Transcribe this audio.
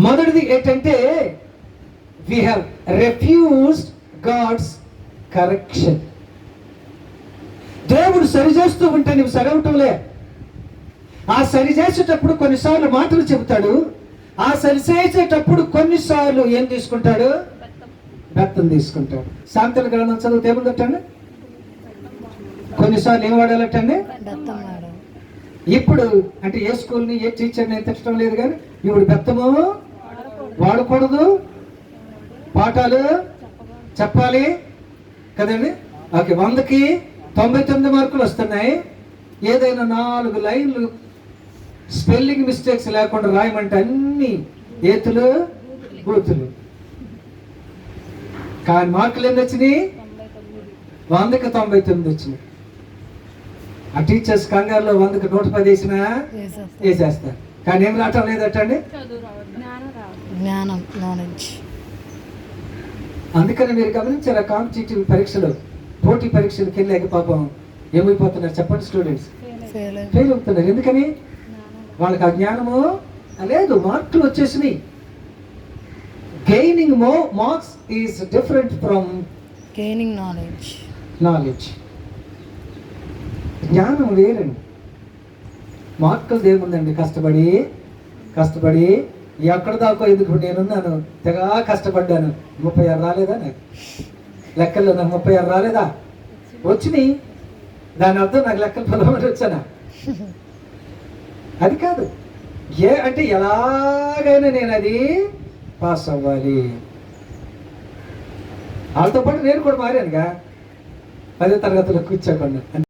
మొదటిది ఏంటంటే we have refused God's correction. దేవుడు సరిచేస్తూ ఉంటే నువ్వు సరవటంలే. ఆ సరిచేసేటప్పుడు కొన్నిసార్లు మాటలు చెబుతాడు. ఆ సరిచేసేటప్పుడు కొన్నిసార్లు ఏం తీసుకుంటాడు? బెత్తం తీసుకుంటాడు. సామెతల గ్రంథం చదివితే ఏముందటండి? కొన్నిసార్లు ఏం వాడాలటండి? ఇప్పుడు అంటే ఏ స్కూల్ని ఏ టీచర్ని తెచ్చడం లేదు, కానీ ఇప్పుడు బెత్తము వాడకూడదు, పాఠాలు చెప్పాలి కదండి. ఓకే, 100కి 99 మార్కులు వస్తున్నాయి. ఏదైనా 4 లైన్లు స్పెల్లింగ్ మిస్టేక్స్ లేకుండా రాయమంటే అన్ని ఏతులు బూతులు. కానీ మార్కులు ఎన్ని వచ్చినాయి? 100కి 99 వచ్చినాయి. ఆ టీచర్స్ కంగారులో 100కి 110 వేసినా వేసేస్తారు. కానీ ఏం రావటం లేదటండి, జ్ఞానం, నాలెడ్జ్. అందుకని మీరు గమనించారా, కాంపిటేటివ్ పరీక్షలు, పోటీ పరీక్షలకు వెళ్ళాక పాపం ఏమైపోతున్నారు చెప్పండి? స్టూడెంట్స్ ఫెయిల్ అవుతున్నారు. ఎందుకని? వాళ్ళకి ఆ జ్ఞానము లేదు, మార్కులు వచ్చేసినాయి. Gaining marks is different from gaining knowledge. జ్ఞానం వేరండి. మార్కులు ఏముందండి? కష్టపడి ఎక్కడ దాకా ఎందుకు నేనున్నాను, తెగా కష్టపడ్డాను. 36 రాలేదా నాకు లెక్కల్లో? నాకు 36 రాలేదా? వచ్చినాయి. దాని అర్థం నాకు లెక్కలు 10 వచ్చానా? అది కాదు. అంటే ఎలాగైనా నేను అది పాస్ అవ్వాలి. వాళ్ళతో పాటు నేను కూడా మారానుగా 10వ తరగతిలో కూర్చోకుండా.